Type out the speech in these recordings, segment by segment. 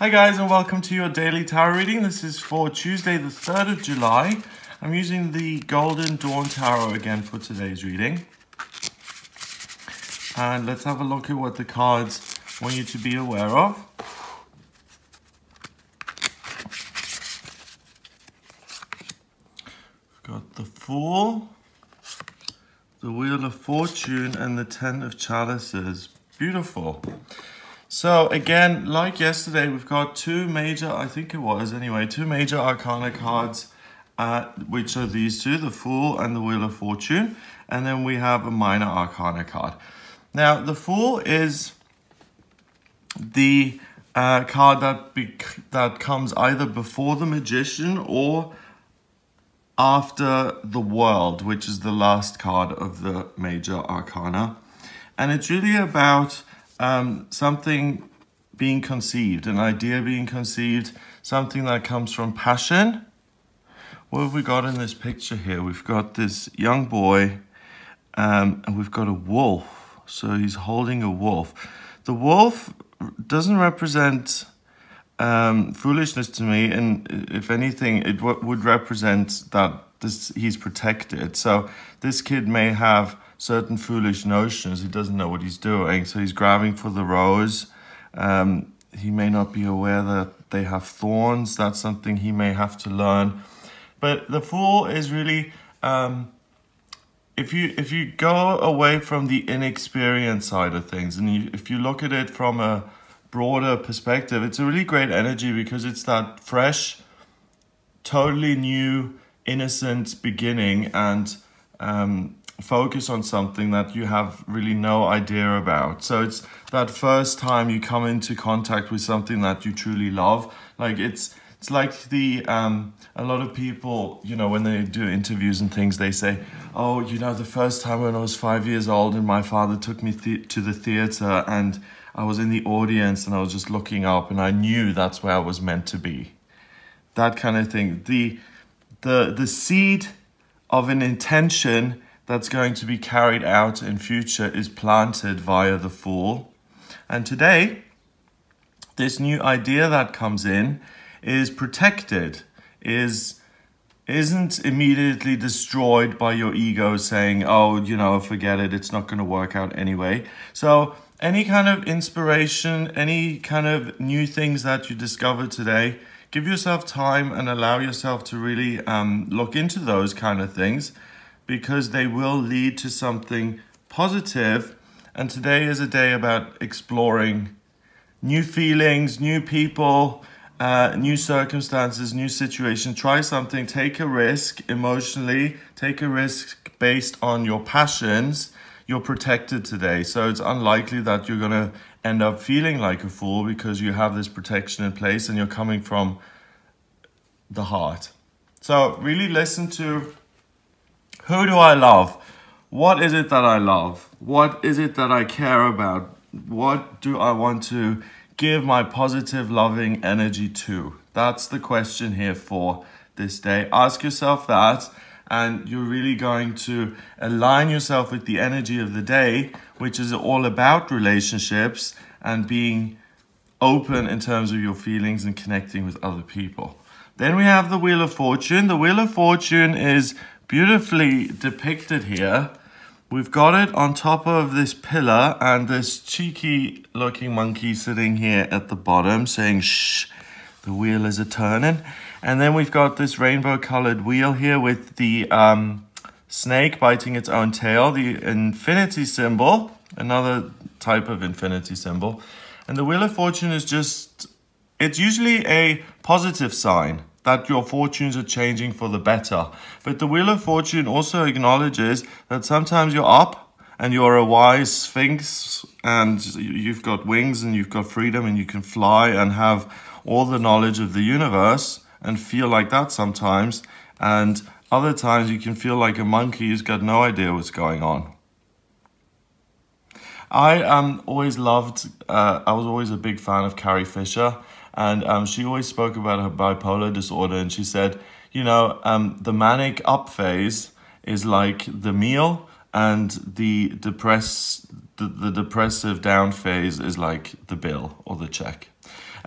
Hi guys, and welcome to your daily tarot reading. This is for Tuesday the 3rd of July. I'm using the Golden Dawn Tarot again for today's reading. And let's have a look at what the cards want you to be aware of. We've got the Fool, the Wheel of Fortune, and the Ten of Chalices. Beautiful. So again, like yesterday, we've got two major arcana cards, which are these two, the Fool and the Wheel of Fortune. And then we have a minor arcana card. Now, the Fool is the card that comes either before the Magician or after the World, which is the last card of the major arcana. And it's really about something being conceived, an idea being conceived, something that comes from passion. What have we got in this picture here? We've got this young boy and we've got a wolf. So he's holding a wolf. The wolf doesn't represent foolishness to me, and if anything, it would represent that he's protected. So this kid may have certain foolish notions. He doesn't know what he's doing, so he's grabbing for the rose. He may not be aware that they have thorns. That's something he may have to learn. But the Fool is really, if you go away from the inexperienced side of things, and if you look at it from a broader perspective, it's a really great energy because it's that fresh, totally new, innocent beginning, and focus on something that you have really no idea about. So it's that first time you come into contact with something that you truly love. Like it's like the a lot of people, you know, when they do interviews and things, they say, oh, you know, the first time when I was 5 years old and my father took me to the theater and I was in the audience and I was just looking up and I knew that's where I was meant to be. That kind of thing. The seed of an intention that's going to be carried out in future is planted via the Fool. And today, this new idea that comes in is protected, isn't immediately destroyed by your ego saying, oh, you know, forget it, it's not going to work out anyway. So any kind of inspiration, any kind of new things that you discover today, give yourself time and allow yourself to really look into those kind of things, because they will lead to something positive. And today is a day about exploring new feelings, new people, new circumstances, new situations. Try something, take a risk emotionally, take a risk based on your passions. You're protected today. So it's unlikely that you're gonna end up feeling like a fool because you have this protection in place and you're coming from the heart. So really listen to, who do I love? What is it that I love? What is it that I care about? What do I want to give my positive, loving energy to? That's the question here for this day. Ask yourself that, and you're really going to align yourself with the energy of the day, which is all about relationships and being open in terms of your feelings and connecting with other people. Then we have the Wheel of Fortune. The Wheel of Fortune is beautifully depicted here. We've got it on top of this pillar and this cheeky looking monkey sitting here at the bottom saying, shh, the wheel is a-turning. And then we've got this rainbow colored wheel here with the snake biting its own tail, the infinity symbol, another type of infinity symbol. And the Wheel of Fortune is just, it's usually a positive sign that your fortunes are changing for the better. But the Wheel of Fortune also acknowledges that sometimes you're up and you're a wise sphinx and you've got wings and you've got freedom and you can fly and have all the knowledge of the universe and feel like that sometimes. And other times you can feel like a monkey who's got no idea what's going on. I always loved, I was always a big fan of Carrie Fisher. And she always spoke about her bipolar disorder, and she said, you know, the manic up phase is like the meal, and the depressive down phase is like the bill or the check.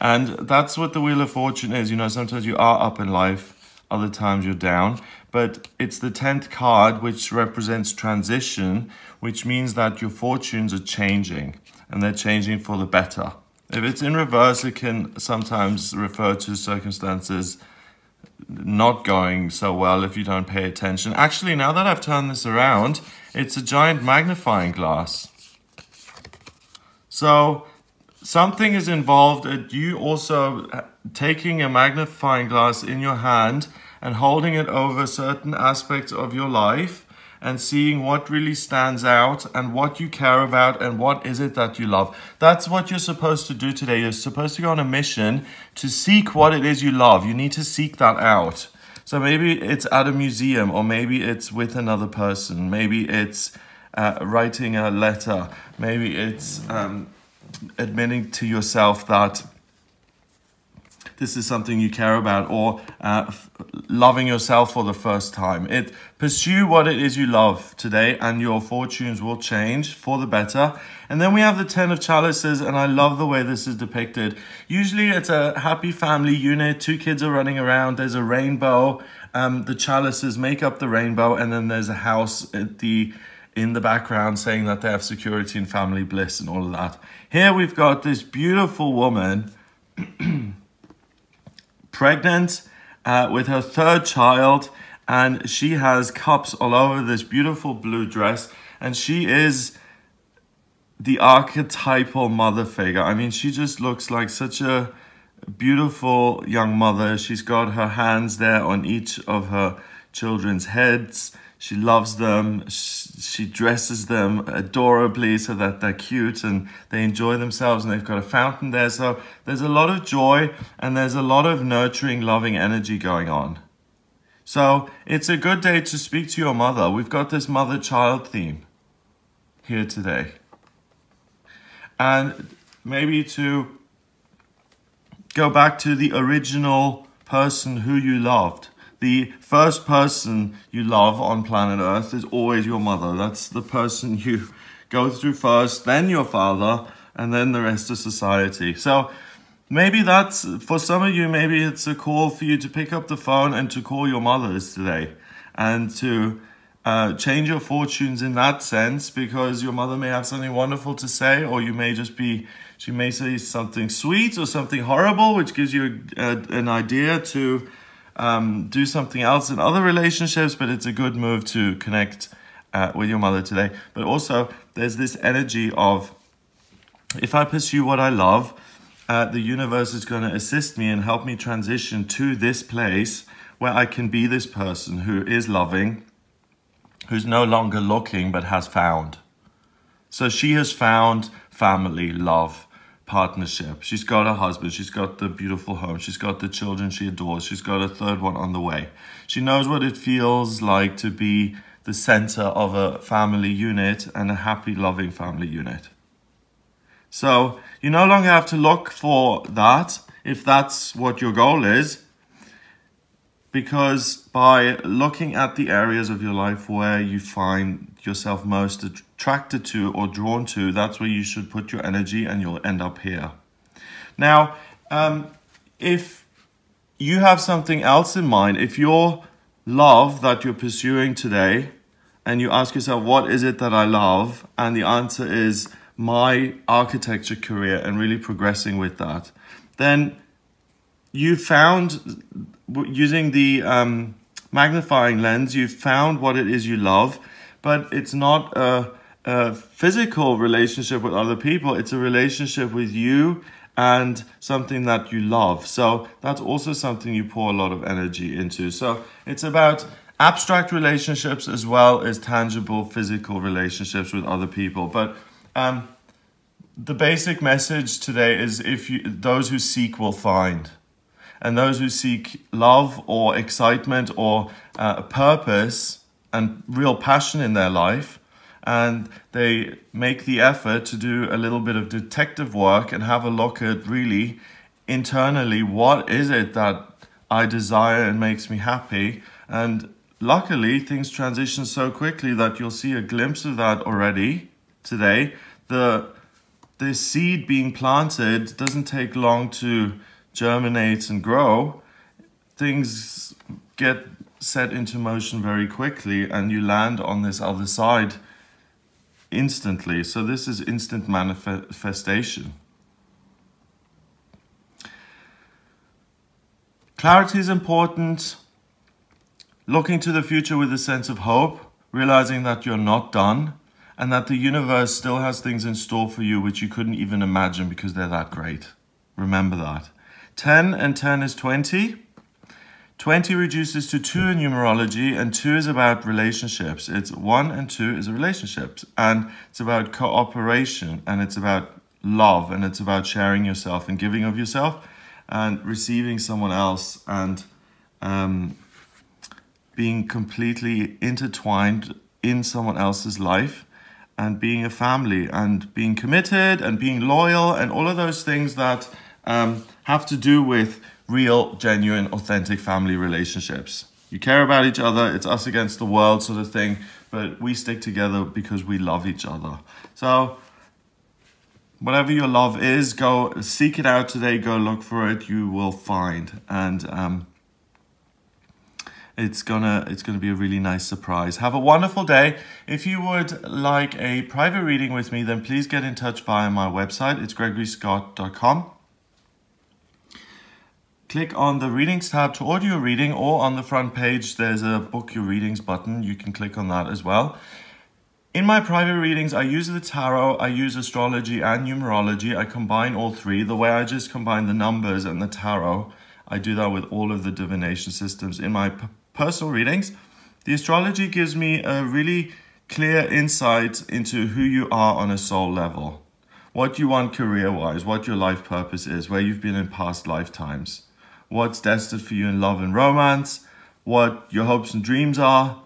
And that's what the Wheel of Fortune is. You know, sometimes you are up in life, other times you're down. But it's the 10th card, which represents transition, which means that your fortunes are changing, and they're changing for the better. If it's in reverse, it can sometimes refer to circumstances not going so well if you don't pay attention. Actually, now that I've turned this around, it's a giant magnifying glass. So something is involved at you also taking a magnifying glass in your hand and holding it over certain aspects of your life and seeing what really stands out and what you care about and what is it that you love. That's what you're supposed to do today. You're supposed to go on a mission to seek what it is you love. You need to seek that out. So maybe it's at a museum, or maybe it's with another person. Maybe it's writing a letter. Maybe it's admitting to yourself that this is something you care about, or loving yourself for the first time. Pursue what it is you love today, and your fortunes will change for the better. And then we have the 10 of chalices, and I love the way this is depicted. Usually it's a happy family unit. 2 kids are running around. There's a rainbow. The chalices make up the rainbow, and then there's a house in the background saying that they have security and family bliss and all of that. Here we've got this beautiful woman pregnant with her 3rd child, and she has cups all over this beautiful blue dress, and she is the archetypal mother figure. I mean, she just looks like such a beautiful young mother. She's got her hands there on each of her children's heads. She loves them. She dresses them adorably so that they're cute and they enjoy themselves, and they've got a fountain there. So there's a lot of joy, and there's a lot of nurturing, loving energy going on. So it's a good day to speak to your mother. We've got this mother-child theme here today. And maybe to go back to the original person who you loved. The first person you love on planet Earth is always your mother. That's the person you go through first, then your father, and then the rest of society. So maybe that's, for some of you, maybe it's a call for you to pick up the phone and to call your mothers today, and to change your fortunes in that sense, because your mother may have something wonderful to say, or you may just be, she may say something sweet or something horrible, which gives you an idea to do something else in other relationships. But it's a good move to connect with your mother today. But also there's this energy of, if I pursue what I love, the universe is going to assist me and help me transition to this place where I can be this person who is loving, who's no longer looking but has found. So she has found family, love, partnership. She's got a husband. She's got the beautiful home. She's got the children she adores. She's got a 3rd one on the way. She knows what it feels like to be the center of a family unit, and a happy, loving family unit. So you no longer have to look for that if that's what your goal is, because by looking at the areas of your life where you find yourself most attracted to or drawn to, that's where you should put your energy, and you'll end up here. Now, if you have something else in mind, if your love that you're pursuing today, and you ask yourself, what is it that I love? And the answer is my architecture career and really progressing with that, then you found, using the magnifying lens, you found what it is you love. But it's not a physical relationship with other people. It's a relationship with you and something that you love. So that's also something you pour a lot of energy into. So it's about abstract relationships as well as tangible physical relationships with other people. But the basic message today is, those who seek will find. And those who seek love or excitement or purpose and real passion in their life, and they make the effort to do a little bit of detective work and have a look at really internally, what is it that I desire and makes me happy. And luckily things transition so quickly that you'll see a glimpse of that already today. The this seed being planted doesn't take long to germinate and grow. Things get set into motion very quickly and you land on this other side instantly. So this is instant manifestation. Clarity is important. Looking to the future with a sense of hope, realizing that you're not done and that the universe still has things in store for you which you couldn't even imagine because they're that great. Remember that. 10 and 10 is 20. 20 reduces to 2 in numerology, and 2 is about relationships. It's 1 and 2 is a relationship, and it's about cooperation, and it's about love, and it's about sharing yourself and giving of yourself and receiving someone else, and being completely intertwined in someone else's life, and being a family, and being committed, and being loyal, and all of those things that have to do with real, genuine, authentic family relationships. You care about each other, it's us against the world sort of thing, but we stick together because we love each other. So whatever your love is, go seek it out today, go look for it, you will find. And it's gonna be a really nice surprise. Have a wonderful day. If you would like a private reading with me, then please get in touch via my website. It's gregoryscott.com. Click on the readings tab to order your reading, or on the front page there's a book your readings button. You can click on that as well. In my private readings, I use the tarot, I use astrology and numerology. I combine all three. The way I just combine the numbers and the tarot, I do that with all of the divination systems in my personal readings. The astrology gives me a really clear insight into who you are on a soul level, what you want career-wise, what your life purpose is, where you've been in past lifetimes, what's destined for you in love and romance, what your hopes and dreams are,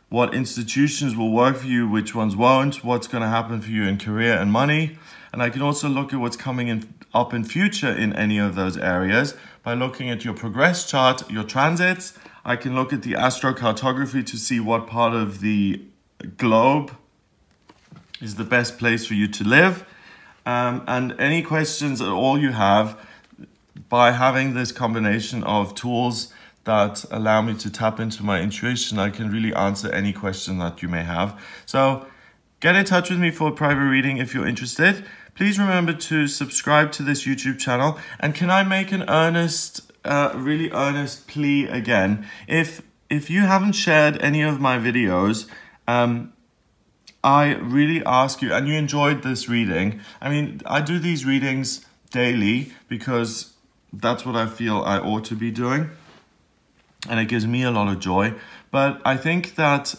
what institutions will work for you, which ones won't, what's going to happen for you in career and money. And I can also look at what's coming up in future in any of those areas by looking at your progress chart, your transits. I can look at the astrocartography to see what part of the globe is the best place for you to live. And any questions at all you have, by having this combination of tools that allow me to tap into my intuition, I can really answer any question that you may have. So get in touch with me for a private reading if you're interested. Please remember to subscribe to this YouTube channel. And can I make an really earnest plea again? If you haven't shared any of my videos, I really ask you, and you enjoyed this reading. I mean, I do these readings daily because that's what I feel I ought to be doing, and it gives me a lot of joy. But I think that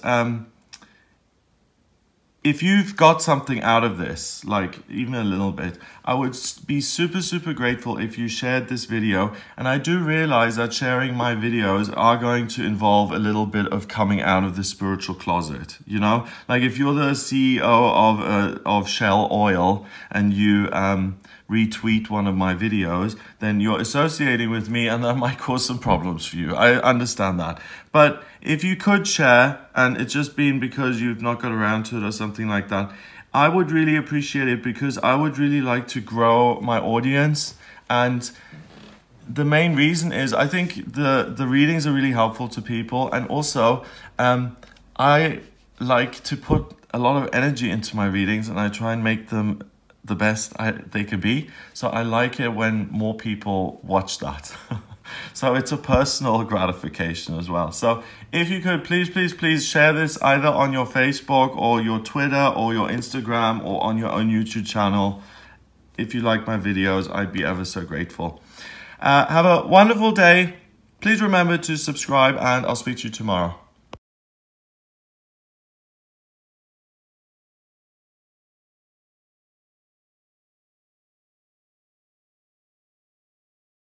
if you've got something out of this, like even a little bit, I would be super, super grateful if you shared this video. And I do realize that sharing my videos are going to involve a little bit of coming out of the spiritual closet, you know? Like if you're the CEO of Shell Oil and you retweet one of my videos, then you're associating with me, and that might cause some problems for you. I understand that. But if you could share, and it's just been because you've not got around to it or something like that, I would really appreciate it, because I would really like to grow my audience. And the main reason is I think the readings are really helpful to people. And also, I like to put a lot of energy into my readings, and I try and make them the best they could be. So I like it when more people watch that. So it's a personal gratification as well. So if you could, please, please, please share this either on your Facebook or your Twitter or your Instagram or on your own YouTube channel. If you like my videos, I'd be ever so grateful. Have a wonderful day. Please remember to subscribe, and I'll speak to you tomorrow.